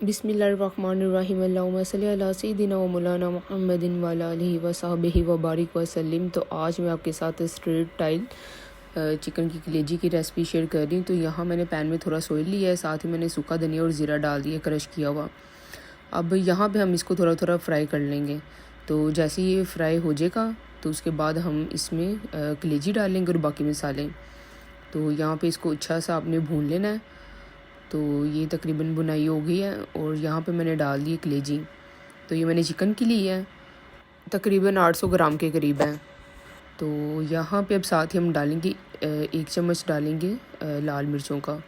बिस्मिल्लाहिर्रहमानिर्रहीम अल्लाहुम्मा सल्ली अला सय्यिदिना व मौलाना मुहम्मदिन व अला आलिहि व सहबिहि व बारिक वसल्लिम। तो आज मैं आपके साथ स्ट्रेट टाइल चिकन की कलेजी की रेसिपी शेयर कर रही हूँ। तो यहाँ मैंने पैन में थोड़ा सोया लिया है, साथ ही मैंने सूखा धनिया और ज़ीरा डाल दिया क्रश किया हुआ। अब यहाँ पे हम इसको थोड़ा थोड़ा फ्राई कर लेंगे। तो जैसे ये फ्राई हो जाएगा तो उसके बाद हम इसमें कलेजी डालेंगे और बाकी मसाले। तो यहाँ पे इसको अच्छा सा आपने भून लेना है। तो ये तकरीबन बुनाई हो गई है और यहाँ पे मैंने डाल दी कलेजी। तो ये मैंने चिकन की ली है, तकरीबन 800 ग्राम के करीब है। तो यहाँ पे अब साथ ही हम डालेंगे 1 चम्मच डालेंगे लाल मिर्चों का,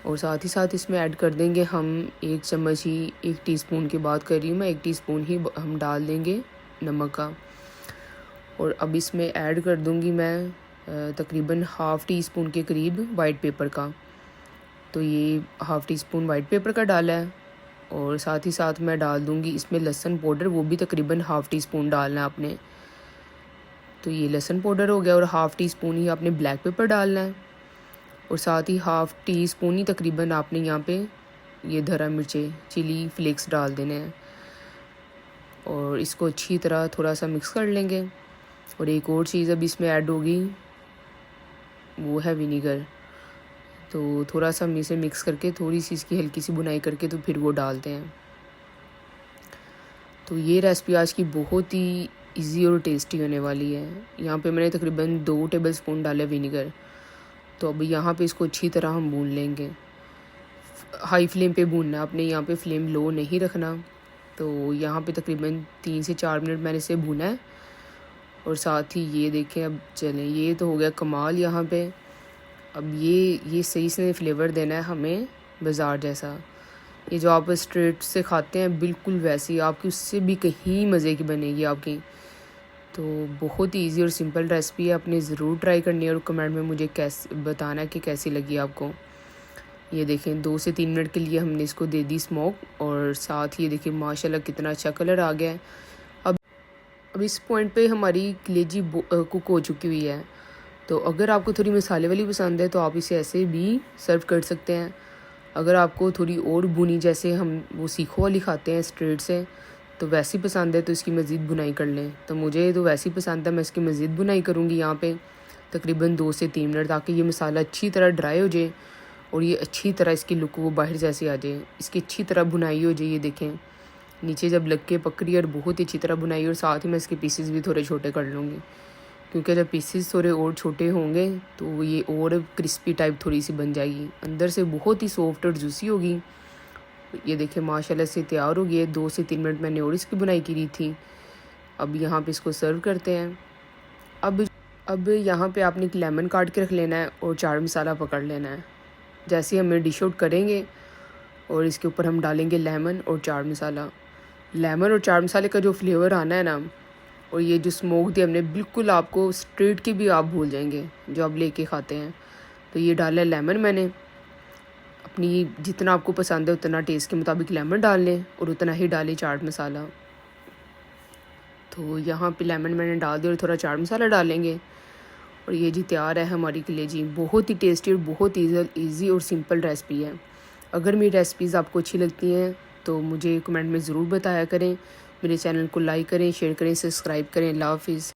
और साथ ही साथ इसमें ऐड कर देंगे हम 1 चम्मच ही, 1 टीस्पून की बात कर रही हूँ मैं, 1 टीस्पून ही हम डाल देंगे नमक का। और अब इसमें ऐड कर दूँगी मैं तकरीबन ½ टीस्पून के करीब वाइट पेपर का। तो ये ½ टीस्पून वाइट पेपर का डाला है, और साथ ही साथ मैं डाल दूँगी इसमें लहसुन पाउडर, वो भी तकरीबन ½ टीस्पून डालना है आपने। तो ये लहसुन पाउडर हो गया, और ½ टीस्पून ही आपने ब्लैक पेपर डालना है, और साथ ही ½ टीस्पून ही तकरीबन आपने यहाँ पे ये धरा मिर्चे चिली फ्लेक्स डाल देने हैं। और इसको अच्छी तरह थोड़ा सा मिक्स कर लेंगे। और एक और चीज़ अब इसमें ऐड होगी, वो है विनीगर। तो थोड़ा सा हम इसे मिक्स करके थोड़ी सी इसकी हल्की सी बुनाई करके तो फिर वो डालते हैं। तो ये रेसिपी आज की बहुत ही इजी और टेस्टी होने वाली है। यहाँ पे मैंने तकरीबन 2 टेबलस्पून डाले विनीगर। तो अब यहाँ पे इसको अच्छी तरह हम भून लेंगे। हाई फ्लेम पे भूनना, आपने यहाँ पे फ्लेम लो नहीं रखना। तो यहाँ पे तकरीबन 3 से 4 मिनट मैंने इसे भूना है। और साथ ही ये देखें, अब चलें, ये तो हो गया कमाल। यहाँ पे अब ये सही से फ्लेवर देना है हमें बाज़ार जैसा। ये जो आप स्ट्रीट से खाते हैं बिल्कुल वैसी आपकी, उससे भी कहीं मज़े की बनेगी आपकी। तो बहुत ही ईजी और सिंपल रेसिपी है, आपने ज़रूर ट्राई करनी है और कमेंट में मुझे कैसे बताना है कि कैसी लगी आपको। ये देखें 2 से 3 मिनट के लिए हमने इसको दे दी स्मोक, और साथ ही ये देखिए माशाल्लाह कितना अच्छा कलर आ गया है। अब इस पॉइंट पे हमारी कलेजी कुक हो चुकी हुई है। तो अगर आपको थोड़ी मसाले वाली पसंद है तो आप इसे ऐसे भी सर्व कर सकते हैं। अगर आपको थोड़ी और भुनी, जैसे हम वो सीखो वाली खाते हैं स्ट्रेट से, तो वैसी पसंद है तो इसकी मज़ीद बुनाई कर लें। तो मुझे तो वैसी पसंद है, मैं इसकी मज़ीद बुनाई करूँगी यहाँ पे तकरीबन 2 से 3 मिनट, ताकि ये मसाला अच्छी तरह ड्राई हो जाए और ये अच्छी तरह इसकी लुक वो बाहर जैसी आ जाए, इसकी अच्छी तरह बुनाई हो जाए। ये देखें नीचे जब लग के पक रही है और बहुत ही अच्छी तरह बुनाई। और साथ ही मैं इसके पीसेस भी थोड़े छोटे कर लूँगी, क्योंकि जब पीसेस थोड़े और छोटे होंगे तो ये और क्रिस्पी टाइप थोड़ी सी बन जाएगी, अंदर से बहुत ही सॉफ्ट और जूसी होगी। ये देखिए माशाल्लाह से तैयार हो गई है। 2 से 3 मिनट मैंने और इसकी बुनाई की थी। अब यहाँ पे इसको सर्व करते हैं। अब यहाँ पे आपने एक लेमन काट के रख लेना है और चाट मसाला पकड़ लेना है। जैसे हमें डिश आउट करेंगे और इसके ऊपर हम डालेंगे लेमन और चाट मसाला। लेमन और चाट मसाले का जो फ्लेवर आना है ना, और ये जो स्मोक दी हमने, बिल्कुल आपको स्ट्रीट की भी आप भूल जाएंगे जो आप लेके खाते हैं। तो ये डाला है लेमन मैंने, अपनी जितना आपको पसंद है उतना टेस्ट के मुताबिक लेमन डाल लें, और उतना ही डालें चाट मसाला। तो यहाँ पे लेमन मैंने डाल दिया और थोड़ा चाट मसाला डालेंगे, और ये जी तैयार है हमारी कलेजी। बहुत ही टेस्टी और बहुत ईजी और सिंपल रेसिपी है। अगर मेरी रेसिपीज़ आपको अच्छी लगती हैं तो मुझे कमेंट में ज़रूर बताया करें। मेरे चैनल को लाइक करें, शेयर करें, सब्सक्राइब करें। अल्लाह हाफिज़।